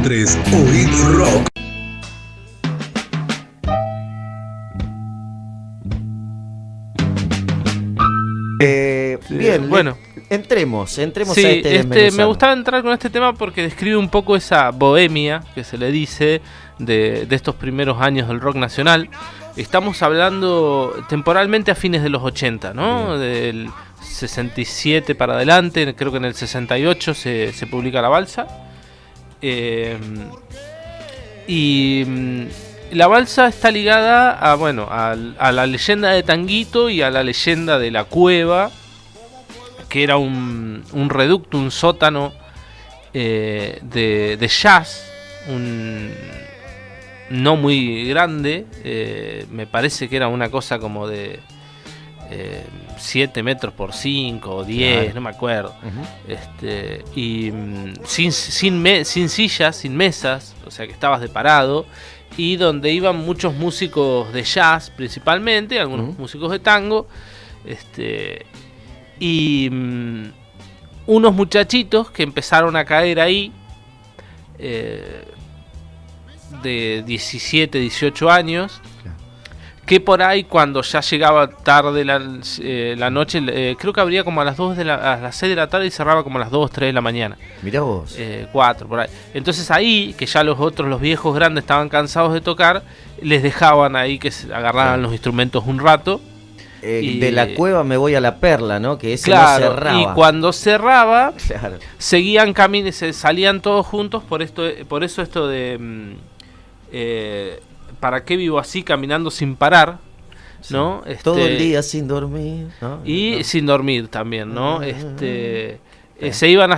93, Oíd Rock. Bien, bueno, entremos sí, a este desmenuzado. me gustaba entrar con este tema porque describe un poco esa bohemia que se le dice de estos primeros años del rock nacional. Estamos hablando temporalmente a fines de los 80, ¿no? Del 67 para adelante, creo que en el 68 se publica La Balsa. La Balsa está ligada a la leyenda de Tanguito y a la leyenda de La Cueva, que era un reducto, un sótano de jazz, no muy grande, me parece que era una cosa como de 7 metros por 5 o 10, claro. No me acuerdo. Y sin sillas, sin mesas, o sea que estabas de parado, y donde iban muchos músicos de jazz principalmente, algunos músicos de tango, y unos muchachitos que empezaron a caer ahí, de 17, 18 años, que por ahí cuando ya llegaba tarde la noche, creo que abría como a las 6 de la tarde y cerraba como a las 2, 3 de la mañana. Mirá vos. 4, por ahí. Entonces ahí, que ya los viejos grandes estaban cansados de tocar, les dejaban ahí que se agarraran los instrumentos un rato. De La Cueva me voy a La Perla, ¿no? Que ese claro, no cerraba. Y cuando cerraba, claro, seguían salían todos juntos, por eso esto de ¿para qué vivo así caminando sin parar? Sí. ¿No? Todo el día sin dormir, ¿no? Y sin dormir también, ¿no? Se iban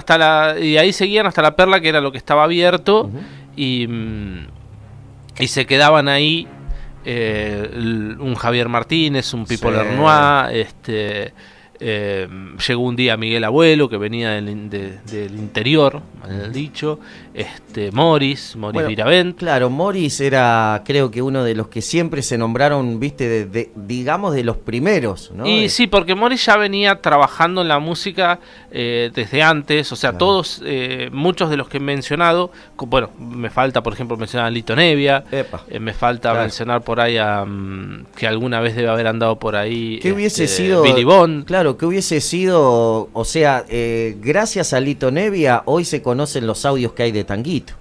y ahí seguían hasta La Perla, que era lo que estaba abierto, y se quedaban ahí. Un Javier Martínez, un Pipo Lernois, llegó un día Miguel Abuelo, que venía del interior, mal dicho, Morris Viravent. Claro, Morris era, creo que uno de los que siempre se nombraron, viste, digamos de los primeros, ¿no? Y sí, porque Morris ya venía trabajando en la música desde antes, o sea, claro. Todos, muchos de los que he mencionado, bueno, me falta, por ejemplo, mencionar a Lito Nevia, me falta mencionar por ahí a que alguna vez debe haber andado por ahí, ¿qué hubiese sido Billy Bond? Claro, que hubiese sido, o sea, gracias a Lito Nevia hoy se conocen los audios que hay de Tanguito,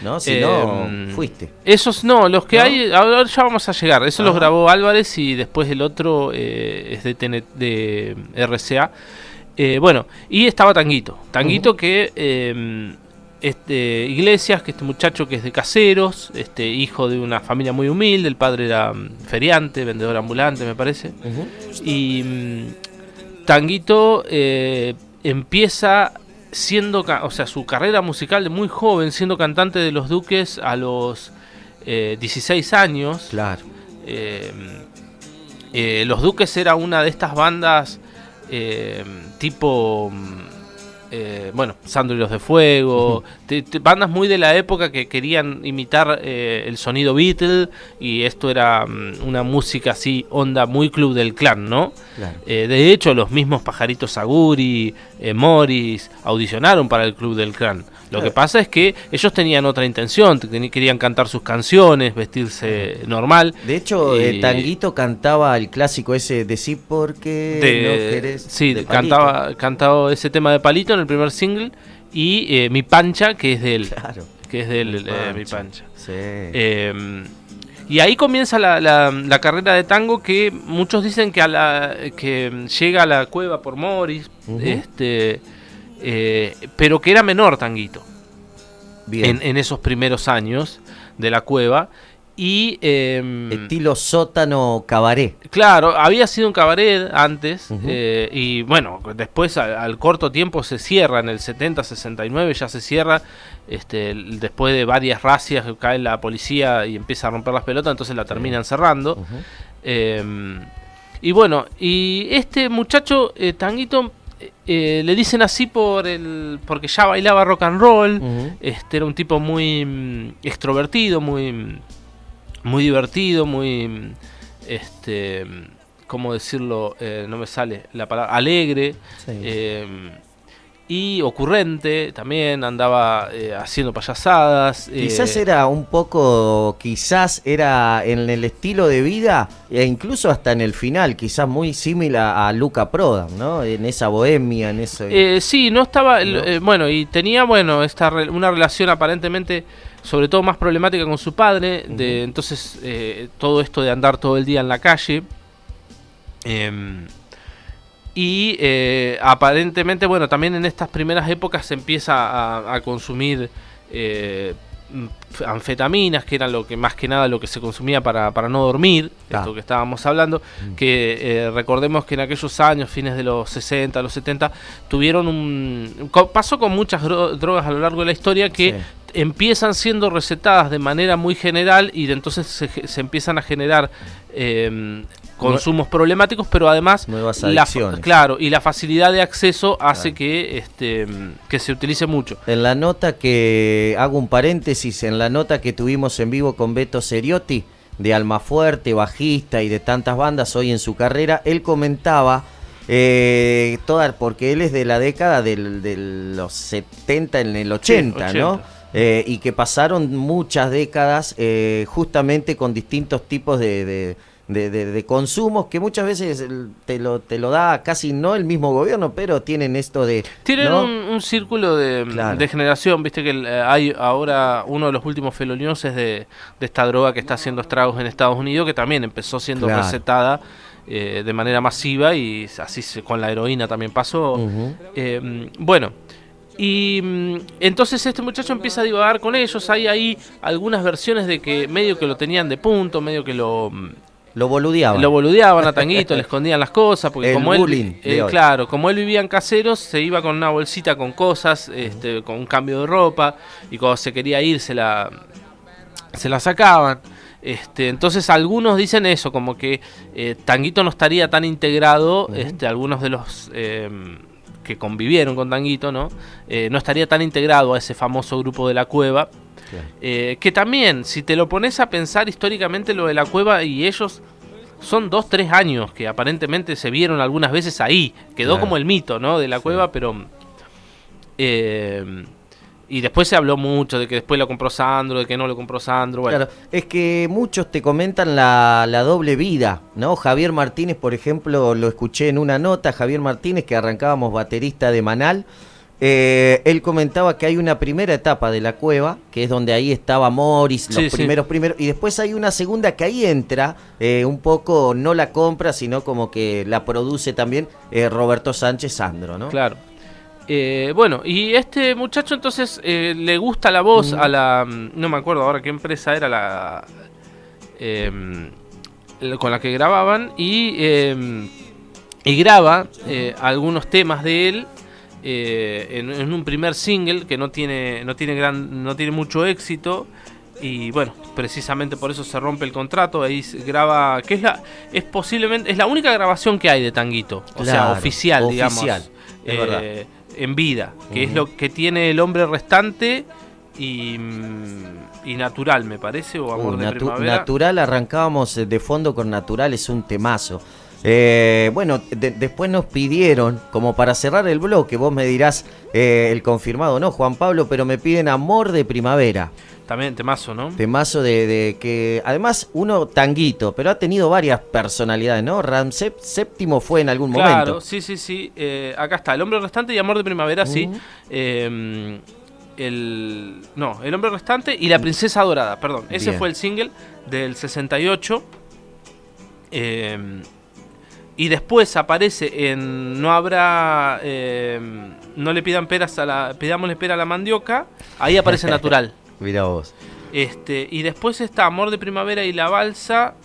¿no? Si no, fuiste. Esos no, los que hay, ahora ya vamos a llegar. Eso los grabó Álvarez y después el otro es de RCA. Bueno, y estaba Tanguito. Tanguito que Iglesias, que este muchacho que es de Caseros, hijo de una familia muy humilde, el padre era feriante, vendedor ambulante, me parece. Y Tanguito empieza siendo, o sea, su carrera musical de muy joven, siendo cantante de Los Duques a los 16 años. Claro. Los Duques era una de estas bandas tipo Sandro y los de Fuego, bandas muy de la época que querían imitar el sonido Beatle, y esto era una música así, onda muy Club del Clan, ¿no? Claro. De hecho, los mismos Pajaritos Aguri, Morris, audicionaron para el Club del Clan. Lo que pasa es que ellos tenían otra intención, querían cantar sus canciones, vestirse normal. De hecho, Tanguito cantaba el clásico ese de sí porque no querés. Sí, cantaba ese tema de Palito en el primer single, y Mi Pancha, que es de él. Claro. Que es de él, Mi Pancha. Sí. Y ahí comienza la carrera de tango, que muchos dicen que llega a La Cueva por Morris, pero que era menor Tanguito. Bien. En esos primeros años de La Cueva. Y estilo sótano cabaret. Claro, había sido un cabaret antes, y bueno, después al corto tiempo se cierra, en el 70, 69 ya se cierra, después de varias racias cae la policía y empieza a romper las pelotas, entonces la terminan cerrando. Y bueno, y este muchacho Tanguito, le dicen así porque ya bailaba rock and roll, era un tipo muy extrovertido, muy divertido, muy ¿cómo decirlo? No me sale la palabra, alegre. Sí. y ocurrente, también andaba haciendo payasadas. Quizás era un poco, quizás era en el estilo de vida e incluso hasta en el final, quizás muy similar a Luca Prodan, ¿no? En esa bohemia, en eso. Sí, no estaba, ¿no? Bueno, y tenía, una relación aparentemente, sobre todo más problemática con su padre, entonces todo esto de andar todo el día en la calle. Y aparentemente, bueno, también en estas primeras épocas se empieza a consumir anfetaminas, que era lo que más que nada lo que se consumía para no dormir, esto que estábamos hablando, que recordemos que en aquellos años, fines de los 60, los 70, pasó con muchas drogas a lo largo de la historia que empiezan siendo recetadas de manera muy general y de entonces se empiezan a generar consumos problemáticos, pero además nuevas adicciones. Claro, y la facilidad de acceso hace que se utilice mucho. En la nota que hago un paréntesis, en la nota que tuvimos en vivo con Beto Ceriotti, de Almafuerte, bajista y de tantas bandas hoy en su carrera, él comentaba porque él es de la década de los 70 en el 80, sí, 80. ¿No? Y que pasaron muchas décadas justamente con distintos tipos de consumos que muchas veces te lo da casi no el mismo gobierno, pero tienen esto de... Tienen, ¿no? un círculo de generación, viste que hay ahora uno de los últimos feloniosos de esta droga que está haciendo estragos en Estados Unidos, que también empezó siendo recetada de manera masiva y así con la heroína también pasó. Bueno, y entonces este muchacho empieza a divagar con ellos. Hay ahí algunas versiones de que medio que lo tenían de punto, medio que lo boludeaban a Tanguito, le escondían las cosas, porque como él, claro, como él vivía en Caseros, se iba con una bolsita con cosas, con un cambio de ropa, y cuando se quería ir se la sacaban. Entonces algunos dicen eso, como que Tanguito no estaría tan integrado, algunos de los que convivieron con Tanguito, ¿no? No estaría tan integrado a ese famoso grupo de La Cueva. Que también, si te lo pones a pensar históricamente, lo de La Cueva y ellos son 2-3 años que aparentemente se vieron algunas veces ahí. Quedó como el mito, ¿no? De La Cueva, pero... y después se habló mucho de que después lo compró Sandro, de que no lo compró Sandro. Bueno. Claro, es que muchos te comentan la doble vida, ¿no? Javier Martínez, por ejemplo, lo escuché en una nota, Javier Martínez, que arrancábamos baterista de Manal. Él comentaba que hay una primera etapa de La Cueva, que es donde ahí estaba Morris, los primeros, y después hay una segunda que ahí entra, un poco no la compra, sino como que la produce también Roberto Sánchez Sandro, ¿no? Claro. Bueno, y este muchacho entonces le gusta la voz a la... No me acuerdo ahora qué empresa era la con la que grababan, y graba algunos temas de él. En un primer single que no tiene mucho éxito, y bueno, precisamente por eso se rompe el contrato. Ahí graba, que es posiblemente la única grabación que hay de Tanguito, o sea, oficial, digamos, es verdad, en vida, que es lo que tiene El Hombre Restante y Natural, me parece, o Amor de Primavera. Natural, arrancábamos de fondo con Natural, es un temazo. Bueno, después nos pidieron, como para cerrar el bloque, vos me dirás el confirmado, ¿no, Juan Pablo? Pero me piden Amor de Primavera. También temazo, ¿no? Temazo de que, además, uno Tanguito, pero ha tenido varias personalidades, ¿no? Ramsés VII fue en algún momento. Claro, sí. Acá está, El Hombre Restante y Amor de Primavera, sí. El Hombre Restante y La Princesa Dorada, perdón. Ese fue el single del 68. Y después aparece en No le pidan peras pidámosle pera a la mandioca. Ahí aparece Natural. Mirá vos. Y después está Amor de Primavera y La Balsa.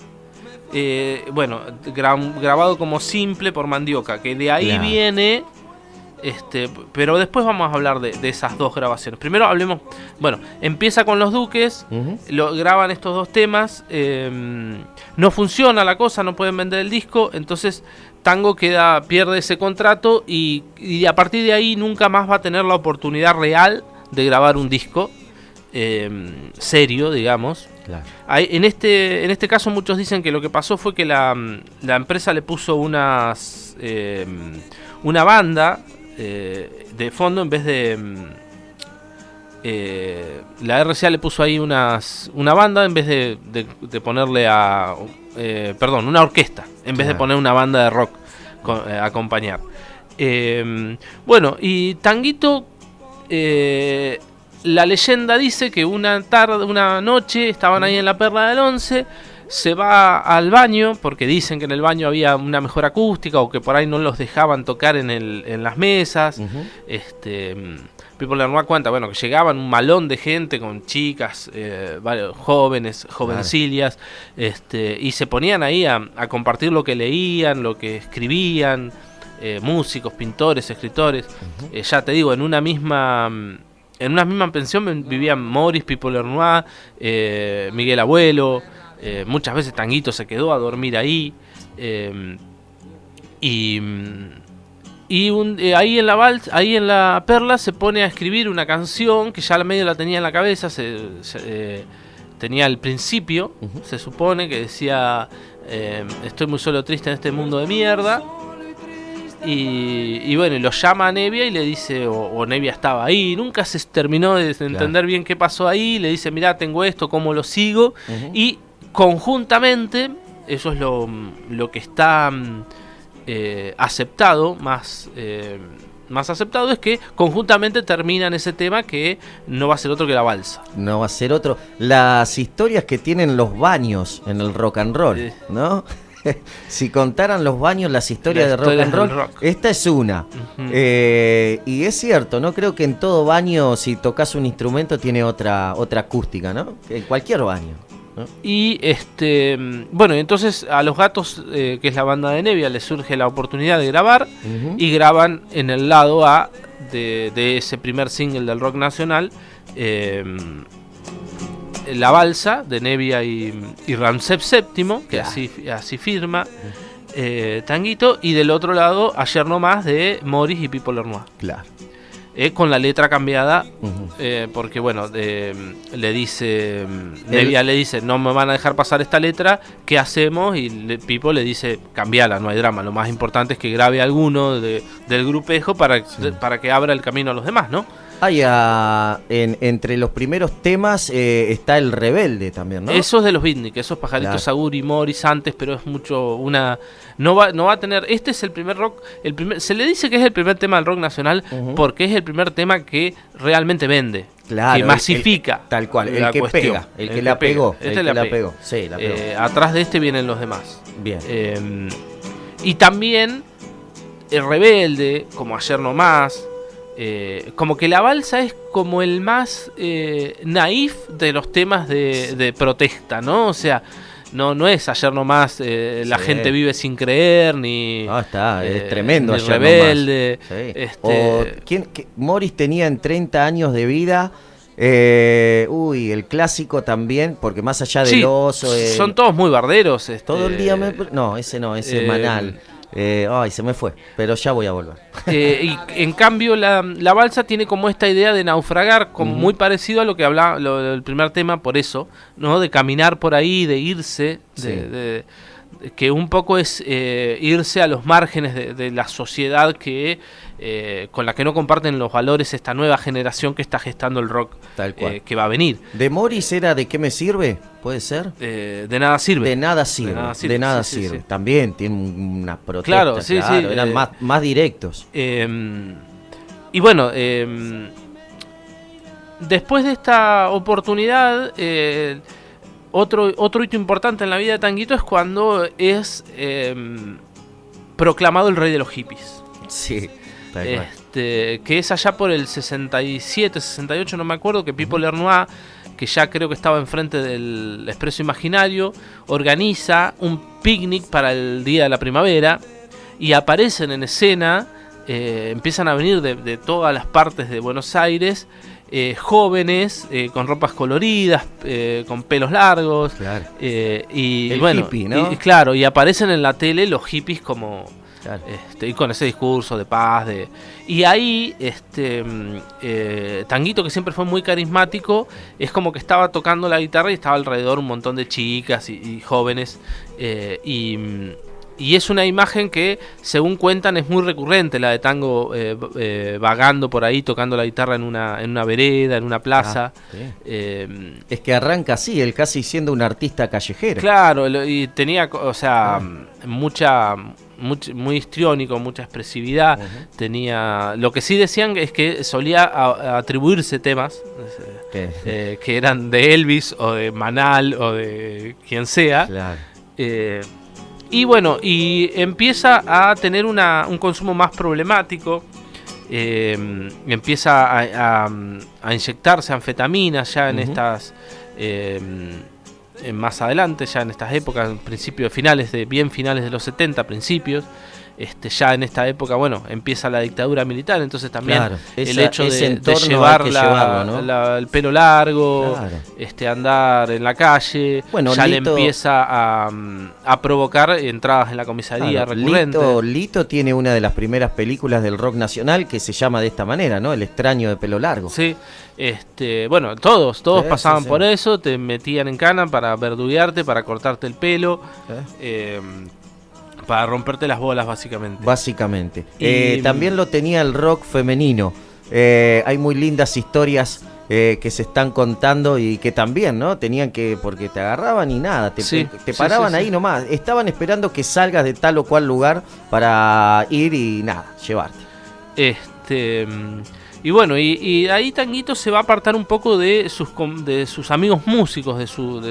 Bueno, grabado como simple por Mandioca, que de ahí viene. Pero después vamos a hablar de esas dos grabaciones. Primero hablemos. Bueno, empieza con Los Duques. Graban estos dos temas. No funciona la cosa, no pueden vender el disco. Entonces Tango pierde ese contrato. Y a partir de ahí nunca más va a tener la oportunidad real de grabar un disco serio, digamos. Claro. En este caso muchos dicen que lo que pasó fue que la empresa le puso una banda de fondo, en vez de... la RCA le puso ahí una banda en vez de ponerle perdón, una orquesta, en vez de poner una banda de rock a acompañar. Bueno, y Tanguito, la leyenda dice que una noche estaban ahí en la Perla del Once, se va al baño, porque dicen que en el baño había una mejor acústica, o que por ahí no los dejaban tocar en las mesas. Pipo Lernois cuenta, bueno, que llegaban un malón de gente con chicas, varios jóvenes, jovencillas, y se ponían ahí a compartir lo que leían, lo que escribían, músicos, pintores, escritores. Ya te digo, en una misma pensión vivían Morris, Pipo Lernois, Miguel Abuelo, muchas veces Tanguito se quedó a dormir ahí, ahí en la Perla se pone a escribir una canción que ya al medio la tenía en la cabeza, tenía el principio, se supone, que decía estoy muy solo, triste en este mundo de mierda. Y bueno, lo llama a Nevia y le dice, o Nevia estaba ahí, nunca se terminó de entender bien qué pasó ahí, le dice, mirá, tengo esto, cómo lo sigo, y conjuntamente, eso es lo que está aceptado, más aceptado, es que conjuntamente terminan ese tema, que no va a ser otro que la balsa. No va a ser otro. Las historias que tienen los baños en el rock and roll, ¿no? Si contaran los baños, las historias de rock and roll, esta es una. Y es cierto, ¿no? Creo que en todo baño, si tocas un instrumento, tiene otra acústica, ¿no? En cualquier baño, ¿no? Y bueno, entonces a Los Gatos, que es la banda de Nevia, les surge la oportunidad de grabar, y graban en el lado A de ese primer single del rock nacional, La Balsa, de Nevia y Ramsés VII, que así firma Tanguito, y del otro lado Ayer No Más, de Morris y Pipo Lernois. Claro. Con la letra cambiada, porque bueno, le dice, Nevia le dice, no me van a dejar pasar esta letra, ¿qué hacemos? Y Pipo le dice, cambiala, no hay drama, lo más importante es que grabe alguno del grupejo para que abra el camino a los demás, ¿no? Entre los primeros temas está El Rebelde también, ¿no? Eso es de los Beatnik, esos Pajaritos Agur y Morris antes, pero es mucho no va a tener. Este es el primer rock, se le dice que es el primer tema del rock nacional, porque es el primer tema que realmente vende, que masifica, tal cual, el que cuestión, pega, el que la pegó, la pegó. Sí, la pegó. Atrás de este vienen los demás. Bien. Y también El Rebelde, como Ayer No Más. Como que La Balsa es como el más naif de los temas de protesta, ¿no? O sea, no es Ayer No Más, la gente vive sin creer, ni... No, es tremendo Ayer Rebelde. No Más. Sí. Morris tenía en 30 años de vida... el clásico también, porque más allá del oso... son todos muy barderos. Todo el día No, ese no, ese Manal. Se me fue, pero ya voy a volver. Y en cambio la balsa tiene como esta idea de naufragar, como muy parecido a lo que hablaba el primer tema, por eso, ¿no? De caminar por ahí, de irse, que un poco es irse a los márgenes de la sociedad con la que no comparten los valores esta nueva generación que está gestando el rock. Tal cual. Que va a venir. ¿De Morris era De qué me sirve? ¿Puede ser? De nada sirve. De nada sirve. Sí. También tiene una protesta. Claro, eran más directos. Y bueno, después de esta oportunidad, otro hito importante en la vida de Tanguito es cuando es proclamado el rey de los hippies. Sí. Que es allá por el 67, 68, no me acuerdo, que Pipo Lernois, que ya creo que estaba enfrente del Expreso Imaginario, organiza un picnic para el Día de la Primavera, y aparecen en escena, empiezan a venir de todas las partes de Buenos Aires, jóvenes con ropas coloridas, con pelos largos, y bueno, hippie, ¿no? Y aparecen en la tele los hippies como... Claro. Y con ese discurso de paz, y ahí Tanguito, que siempre fue muy carismático, es como que estaba tocando la guitarra y estaba alrededor un montón de chicas y jóvenes, y y es una imagen que, según cuentan, es muy recurrente, la de Tango vagando por ahí, tocando la guitarra en una vereda, en una plaza. Sí. Es que arranca así, él casi siendo un artista callejero. Claro, y tenía, o sea, muy histriónico, mucha expresividad. Tenía, lo que sí decían es que solía atribuirse temas que eran de Elvis o de Manal o de quien sea. Claro. Y bueno, y empieza a tener un consumo más problemático. Empieza a inyectarse anfetaminas ya en estas más adelante, ya en estas épocas, finales de los 70, principios. Ya en esta época, bueno, empieza la dictadura militar, entonces también el hecho de llevar el pelo largo, claro, andar en la calle, bueno, ya Lito, le empieza a provocar entradas en la comisaría, claro, recurrentes. Lito tiene una de las primeras películas del rock nacional que se llama de esta manera, ¿no? El extraño de pelo largo. Sí. Bueno, todos pasaban por eso, te metían en cana para verduguearte, para cortarte el pelo. Para romperte las bolas, básicamente. También lo tenía el rock femenino. Hay muy lindas historias que se están contando y que también, ¿no? Tenían que, porque te agarraban y nada, te paraban ahí nomás. Estaban esperando que salgas de tal o cual lugar para ir y nada, llevarte. Y bueno, y ahí Tanguito se va a apartar un poco de sus amigos músicos, de su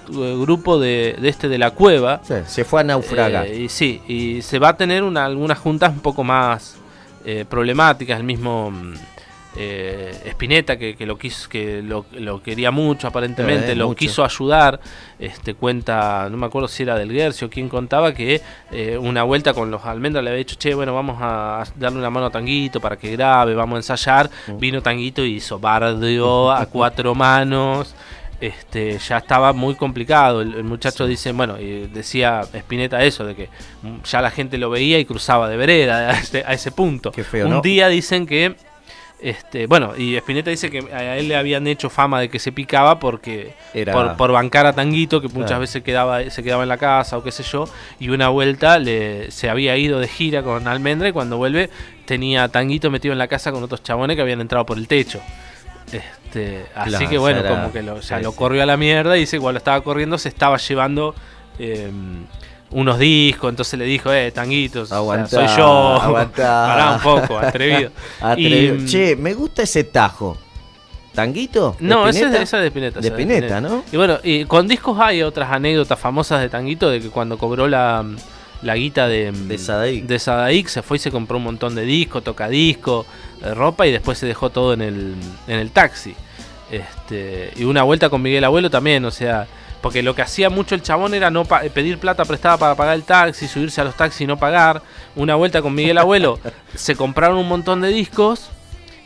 grupo de la cueva. Sí, se fue a naufragar. Y se va a tener algunas juntas un poco más problemáticas. El mismo Spinetta, que lo quería mucho, aparentemente, lo quiso ayudar. Cuenta, no me acuerdo si era del Guercio quien contaba que una vuelta con los Almendra le había dicho, che, bueno, vamos a darle una mano a Tanguito para que grabe, vamos a ensayar. Vino Tanguito y hizo bardeó a 4 manos. Ya estaba muy complicado. El muchacho dice, bueno, y decía Spinetta eso, de que ya la gente lo veía y cruzaba de vereda a ese punto. Qué feo, un ¿no? día dicen que bueno, y Spinetta dice que a él le habían hecho fama de que se picaba porque por bancar a Tanguito, que muchas veces se quedaba en la casa o qué sé yo, y una vuelta se había ido de gira con Almendra y cuando vuelve tenía a Tanguito metido en la casa con otros chabones que habían entrado por el techo. Así que bueno, como que lo corrió a la mierda, y dice que cuando estaba corriendo se estaba llevando unos discos, entonces le dijo, Tanguito, aguantá, soy yo, aguantá. Pará un poco, atrevido. Che, me gusta ese tajo. ¿Tanguito? No, esa es de Spinetta. De Spinetta, ¿no? Y bueno, y con discos hay otras anécdotas famosas de Tanguito, de que cuando cobró la guita de Sadaic se fue y se compró un montón de discos, tocadiscos, ropa, y después se dejó todo en el taxi. Y una vuelta con Miguel Abuelo también, o sea, porque lo que hacía mucho el chabón era no pedir plata prestada para pagar el taxi, subirse a los taxis y no pagar. Una vuelta con Miguel Abuelo se compraron un montón de discos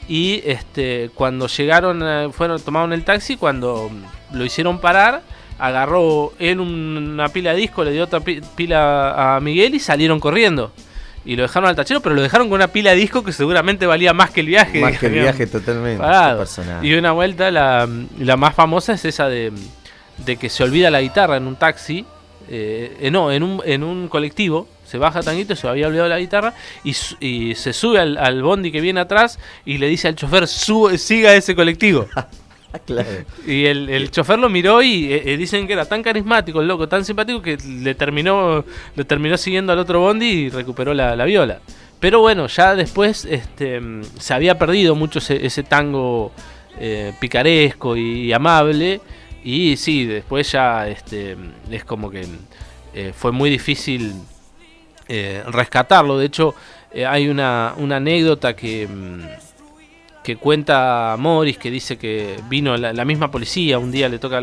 y cuando tomaron el taxi, cuando lo hicieron parar, agarró él una pila de discos, le dio otra pila a Miguel y salieron corriendo. Y lo dejaron al tachero, pero lo dejaron con una pila de discos que seguramente valía más que el viaje. Más que el viaje, totalmente. Y una vuelta, la más famosa es esa de que se olvida la guitarra en un taxi, en un colectivo. Se baja Tanguito, se había olvidado la guitarra y se sube al bondi que viene atrás y le dice al chofer, siga ese colectivo. Claro. Y el chofer lo miró y dicen que era tan carismático, el loco, tan simpático, que lo terminó siguiendo al otro bondi y recuperó la viola. Pero bueno, ya después se había perdido mucho ese tango picaresco y amable. Y sí, después ya es como que fue muy difícil rescatarlo. De hecho, hay una anécdota que cuenta Morris, que dice que vino la misma policía, un día le toca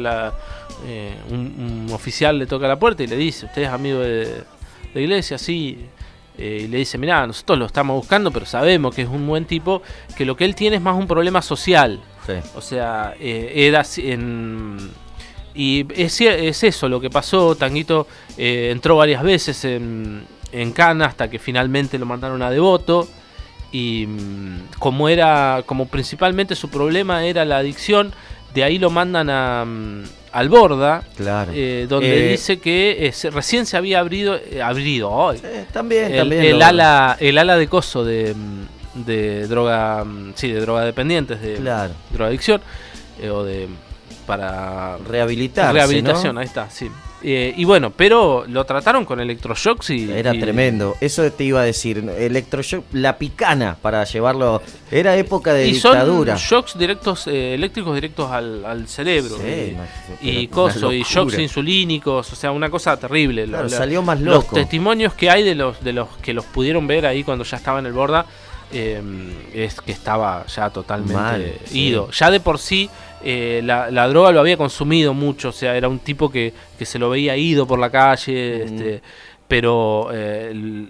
un oficial le toca la puerta y le dice, ¿usted es amigo de Iglesia? Sí. Y le dice, mirá, nosotros lo estamos buscando, pero sabemos que es un buen tipo, que lo que él tiene es más un problema social. Sí. O sea, y es eso lo que pasó. Tanguito entró varias veces en cana hasta que finalmente lo mandaron a Devoto. Y como principalmente su problema era la adicción, de ahí lo mandan Alborda, Claro. donde dice que recién se había abrido También, el ala de coso de droga, sí, de drogadependientes, de Claro. drogadicción, o de para Rehabilitación, ahí está, sí. Y bueno, pero lo trataron con electroshocks Era tremendo. Eso te iba a decir. Electroshock, la picana para llevarlo. Era época de dictadura. Son shocks directos, eléctricos directos al cerebro. Sí, Y pero una y locura. shocks insulínicos, o sea, una cosa terrible. Claro, salió más loco. Los testimonios que hay de los que los pudieron ver ahí cuando ya estaba en el Borda, es que estaba ya totalmente Mal, ido. sí. Ya de por sí la droga lo había consumido mucho, o sea, era un tipo que se lo veía ido por la calle, pero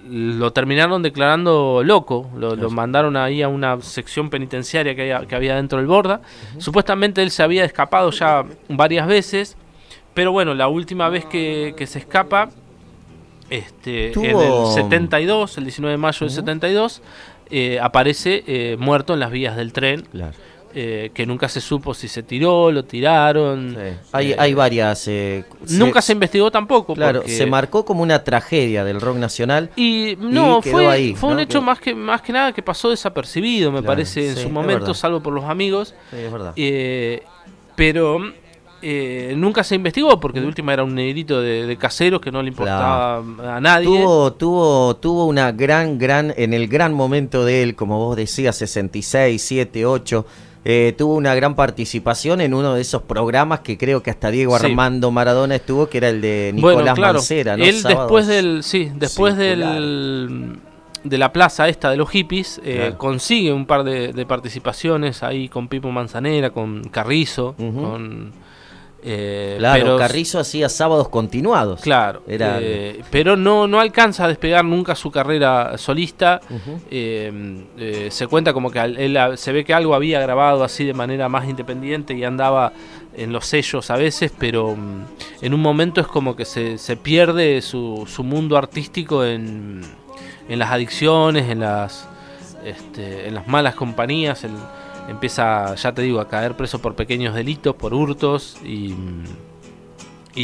lo terminaron declarando loco, lo mandaron ahí a una sección penitenciaria que había dentro del Borda. Supuestamente él se había escapado ya varias veces, pero bueno, la última vez que se escapa, en el 72, el 19 de mayo del 72, aparece muerto en las vías del tren. Claro. Que nunca se supo si se tiró, lo tiraron. Sí. Hay varias. Nunca se investigó tampoco. Claro, porque se marcó como una tragedia del rock nacional. Y no, quedó ahí, fue un ¿no? hecho más que nada que pasó desapercibido, me Claro, parece, en sí, su es momento, verdad. salvo por los amigos. Sí, es verdad. Pero nunca se investigó porque de última era un negrito de caseros que no le importaba a nadie. Tuvo una gran, en el gran momento de él, como vos decías, 66, 7, 8. Tuvo una gran participación en uno de esos programas que creo que hasta Diego Sí. Armando Maradona estuvo, que era el de Nicolás Mancera, ¿no? Él Sábados después de la plaza esta de los hippies, Claro. consigue un par de participaciones ahí con Pipo Manzanera, con Carrizo, Ujú. con Claro, pero, Carrizo hacía sábados continuados. claro, Era- pero no alcanza a despegar nunca su carrera solista. Se cuenta como que se ve que algo había grabado así de manera más independiente y andaba en los sellos a veces, pero en un momento es como que se pierde su mundo artístico en las adicciones, en las malas compañías. Empieza, ya te digo, a caer preso por pequeños delitos, por hurtos, y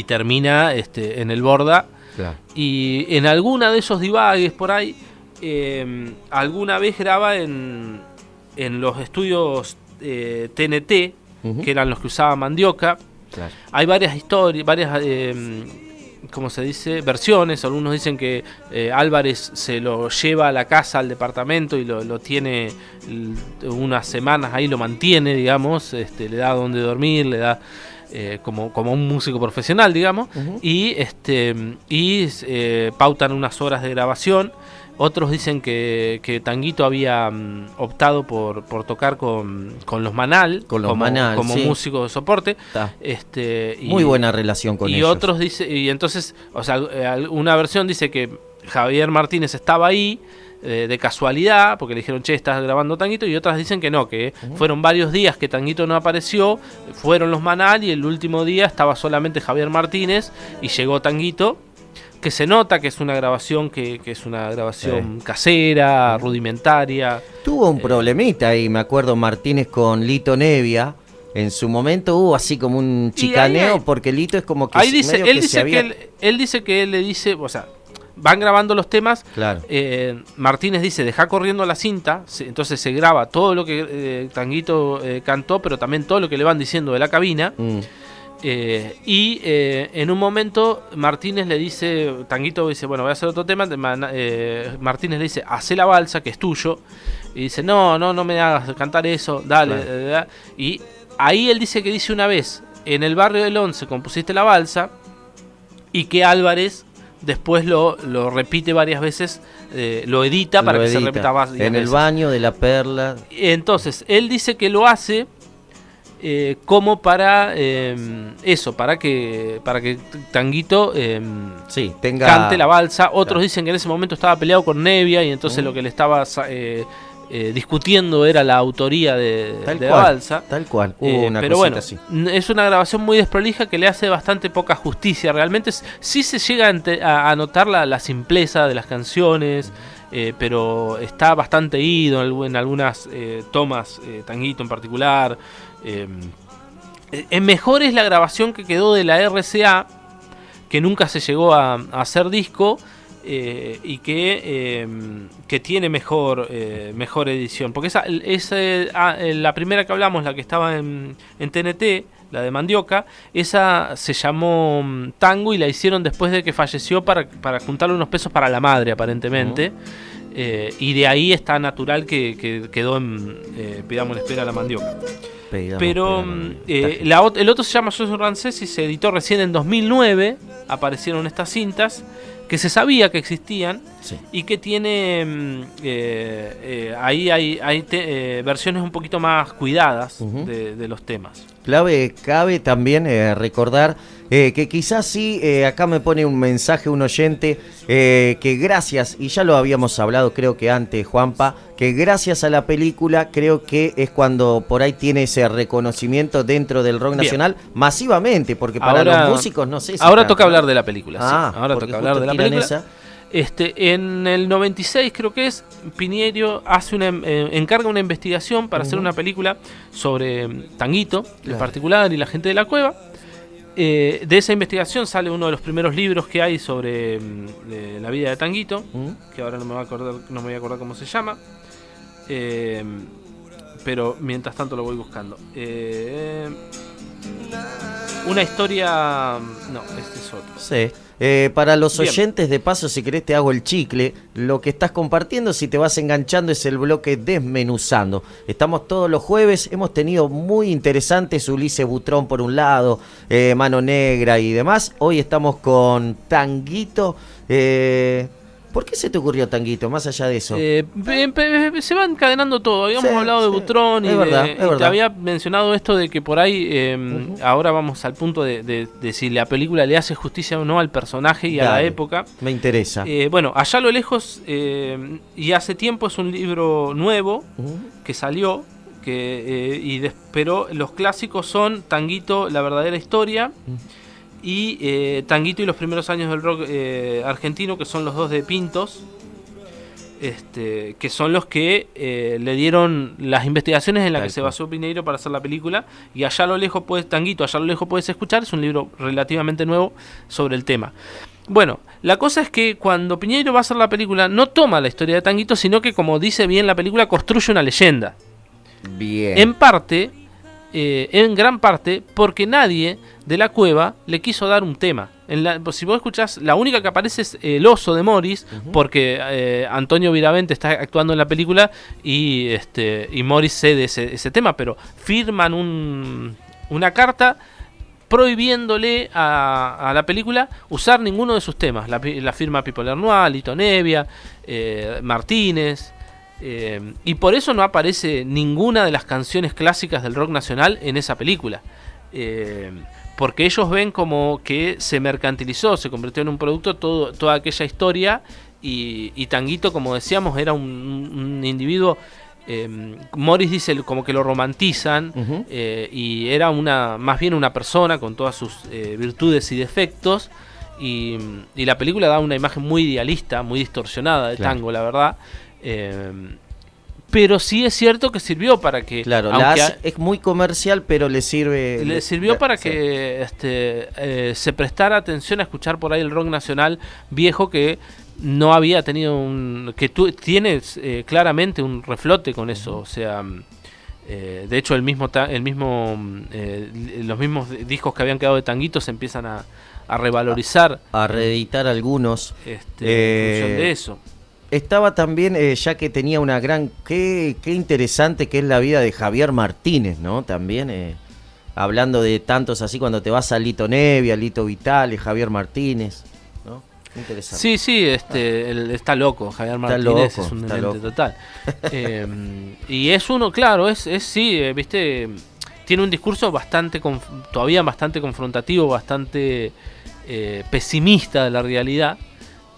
termina en el Borda. Claro. Y en alguna de esos divagues por ahí, alguna vez graba en los estudios TNT, Ujú. que eran los que usaba Mandioca. Claro. Hay varias historias, ¿cómo se dice? Versiones. Algunos dicen que Álvarez se lo lleva a la casa, al departamento, y lo tiene unas semanas ahí, lo mantiene, digamos, le da donde dormir, le da como un músico profesional, digamos. Ujú. Y pautan unas horas de grabación. Otros dicen que Tanguito había optado por tocar con los Manal, Con los como Manal, sí. músico de soporte. Está. Y Muy buena relación con y ellos. otros dice, y entonces, o sea, una versión dice que Javier Martínez estaba ahí de casualidad, porque le dijeron, che, estás grabando Tanguito, y otras dicen que no, que fueron varios días que Tanguito no apareció, fueron los Manal, y el último día estaba solamente Javier Martínez, y llegó Tanguito, que se nota que es una grabación que es una grabación casera, rudimentaria. Tuvo un problemita ahí, me acuerdo, Martínez con Lito Nevia. En su momento hubo así como un chicaneo, ahí- porque Lito es como que Ahí dice, medio él que dice se había... que él dice que él le dice, o sea, van grabando los temas. Claro. Martínez dice, deja corriendo la cinta, entonces se graba todo lo que Tanguito cantó, pero también todo lo que le van diciendo de la cabina. En un momento Martínez le dice, Tanguito dice, bueno, voy a hacer otro tema. Martínez le dice, hacé la balsa, que es tuyo. Y dice, no me hagas cantar eso, dale. Claro. Y ahí él dice que dice una vez, en el barrio del 11 compusiste la balsa, y que Álvarez después lo repite varias veces, lo edita para que se repita más. En el baño de la Perla. Entonces, él dice que lo hace como para eso, para que Tanguito Sí, tenga... cante la balsa. Otros Claro. dicen que en ese momento estaba peleado con Nevia, y entonces lo que le estaba discutiendo era la autoría de la balsa. Tal cual, hubo una pero cosita bueno, así. es una grabación muy desprolija que le hace bastante poca justicia. Realmente sí se llega a notar la simpleza de las canciones, pero está bastante ido en algunas tomas, Tanguito en particular. Mejor es la grabación que quedó de la RCA, que nunca se llegó a hacer disco, y que tiene mejor edición. Porque la primera que hablamos, la que estaba en TNT, la de Mandioca, esa se llamó Tango y la hicieron después de que falleció para juntarle unos pesos para la madre, aparentemente. Y de ahí está natural que quedó en Pidamos la espera a la Mandioca. Pero el otro se llama Yo soy Rancés y se editó recién en 2009. Aparecieron estas cintas que se sabía que existían, sí, y que tiene ahí hay versiones un poquito más cuidadas de los temas. Cabe también recordar que quizás sí, acá me pone un mensaje un oyente, que gracias, y ya lo habíamos hablado creo que antes, Juanpa, que gracias a la película creo que es cuando por ahí tiene ese reconocimiento dentro del rock nacional masivamente, porque para los músicos no sé si ahora toca hablar de la película. Ahora toca hablar de la película. Esa. En el 96 creo que es, Piñeiro hace encarga una investigación para hacer una película sobre Tanguito, en particular, y la gente de la cueva. De esa investigación sale uno de los primeros libros que hay sobre la vida de Tanguito, que ahora no me voy a acordar cómo se llama, pero mientras tanto lo voy buscando. Una historia... No, este es otro. Sí. Para los oyentes, de paso, si querés te hago el chicle. Lo que estás compartiendo, si te vas enganchando, es el bloque Desmenuzando. Estamos todos los jueves, hemos tenido muy interesantes Ulises Butrón por un lado, Mano Negra y demás. Hoy estamos con Tanguito. ¿Por qué se te ocurrió Tanguito, más allá de eso? Se va encadenando todo. Habíamos hablado de Butrón y te había mencionado esto de que por ahí, ahora vamos al punto de si la película le hace justicia o no al personaje y a la época. Me interesa. Bueno, Allá a lo lejos, y hace tiempo, es un libro nuevo que salió, pero los clásicos son Tanguito, la verdadera historia, y Tanguito y los primeros años del rock argentino, que son los dos de Pintos, que son los que le dieron las investigaciones en las que se basó Piñeiro para hacer la película. Y Allá a lo lejos Tanguito, Allá a lo lejos puedes escuchar, es un libro relativamente nuevo sobre el tema. Bueno, la cosa es que cuando Piñeiro va a hacer la película, no toma la historia de Tanguito, sino que, como dice bien la película, construye una leyenda. Bien. En gran parte, porque nadie de la cueva le quiso dar un tema. Si vos escuchás, la única que aparece es El oso de Morris, porque Antonio Viravente está actuando en la película y Morris cede ese tema, pero firman una carta prohibiéndole a la película usar ninguno de sus temas. La firma Pipo Lernois, Lito Nevia, Martínez. Y por eso no aparece ninguna de las canciones clásicas del rock nacional en esa película, porque ellos ven como que se mercantilizó, se convirtió en un producto toda aquella historia, y Tanguito, como decíamos, era un individuo, Morris dice como que lo romantizan, y era más bien una persona con todas sus virtudes y defectos, y la película da una imagen muy idealista, muy distorsionada de Tango, la verdad. Pero sí es cierto que sirvió para que... Claro, es muy comercial, pero le sirve... Le sirvió para que se prestara atención a escuchar por ahí el rock nacional viejo, que no había tenido tiene claramente un reflote con eso. O sea, de hecho los mismos discos que habían quedado de Tanguito se empiezan a revalorizar. A reeditar algunos. En función de eso. Estaba también, ya que tenía una gran... Qué interesante que es la vida de Javier Martínez, ¿no? También, hablando de tantos así, cuando te vas a Lito Nevia, Lito Vitale, Javier Martínez, ¿no? Interesante. Sí, él está loco, Javier Martínez es un demente total. Y es uno, claro, viste, tiene un discurso todavía bastante confrontativo, bastante pesimista de la realidad.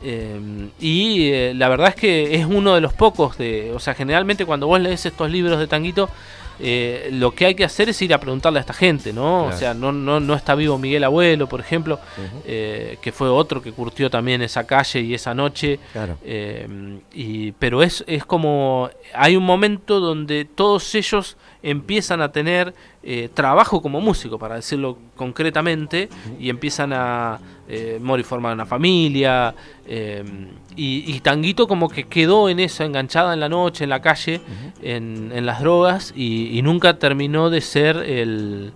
La verdad es que es uno de los pocos o sea, generalmente cuando vos lees estos libros de Tanguito, lo que hay que hacer es ir a preguntarle a esta gente, ¿no? Claro. O sea, no está vivo Miguel Abuelo, por ejemplo, que fue otro que curtió también esa calle y esa noche. Claro. Pero es como hay un momento donde todos ellos empiezan a tener trabajo como músico, para decirlo concretamente, y empiezan a y formar una familia, y Tanguito como que quedó en eso, enganchada en la noche, en la calle, en las drogas, y nunca terminó de ser el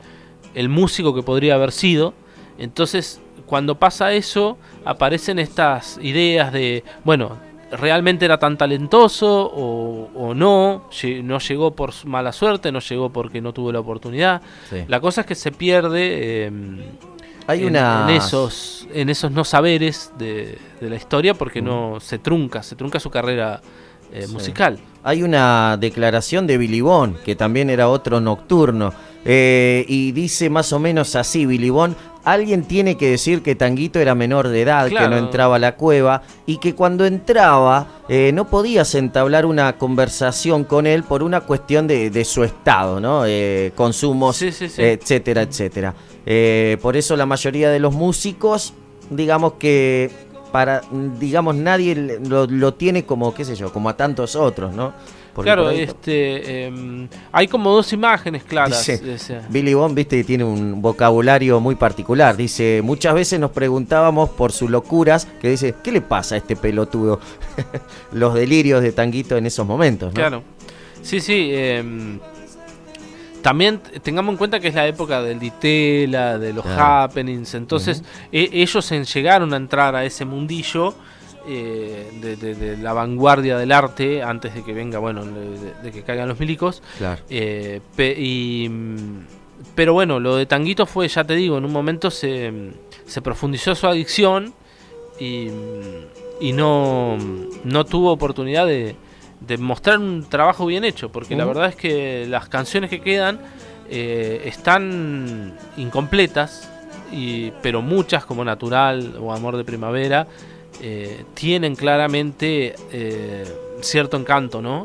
músico que podría haber sido. Entonces, cuando pasa eso, aparecen estas ideas de, bueno, ¿realmente era tan talentoso o no? ¿No llegó por mala suerte? ¿No llegó porque no tuvo la oportunidad? Sí. La cosa es que se pierde Hay en esos no saberes de la historia, porque no se trunca su carrera musical. Hay una declaración de Billy Bond, que también era otro nocturno, y dice más o menos así, Billy Bond: alguien tiene que decir que Tanguito era menor de edad, Claro. que no entraba a la cueva, y que cuando entraba no podías entablar una conversación con él por una cuestión de su estado, ¿no? Consumos, Sí, sí, sí. etcétera, etcétera. Por eso la mayoría de los músicos, digamos que nadie lo tiene como, qué sé yo, como a tantos otros, ¿no? Porque Claro, por ahí hay como dos imágenes claras. dice, Billy Bond, viste, que tiene un vocabulario muy particular. Dice, muchas veces nos preguntábamos por sus locuras, que dice, ¿qué le pasa a este pelotudo? Los delirios de Tanguito en esos momentos, ¿no? Claro. Sí, sí. También tengamos en cuenta que es la época del Ditela, de los Claro. happenings. Entonces, ellos llegaron a entrar a ese mundillo de la vanguardia del arte, antes de que venga, bueno, de que caigan los milicos. Claro. Pero bueno, lo de Tanguito fue, ya te digo, en un momento se profundizó su adicción y no tuvo oportunidad de mostrar un trabajo bien hecho, porque la verdad es que las canciones que quedan están incompletas, pero muchas, como Natural o Amor de Primavera, tienen claramente cierto encanto, ¿no?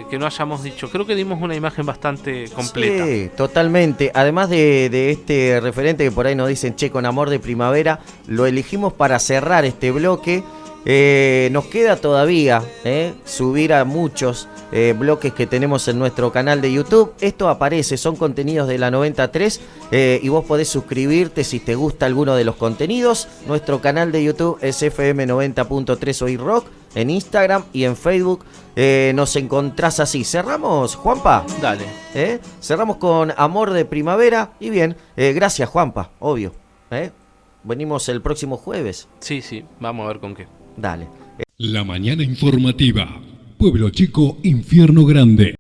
Que no hayamos dicho. Creo que dimos una imagen bastante completa. Sí, totalmente. Además de este referente que por ahí nos dicen, che, con Amor de Primavera, lo elegimos para cerrar este bloque. Nos queda todavía subir a muchos bloques que tenemos en nuestro canal de YouTube. Esto aparece, son contenidos de la 93, y vos podés suscribirte si te gusta alguno de los contenidos. Nuestro canal de YouTube es FM 90.3 Hoy Rock, en Instagram y en Facebook nos encontrás así. Cerramos, Juanpa. Dale. Cerramos con Amor de Primavera. Y bien, gracias, Juanpa, obvio. Venimos el próximo jueves. Sí, sí, vamos a ver con qué. Dale. La mañana informativa. Pueblo Chico, Infierno Grande.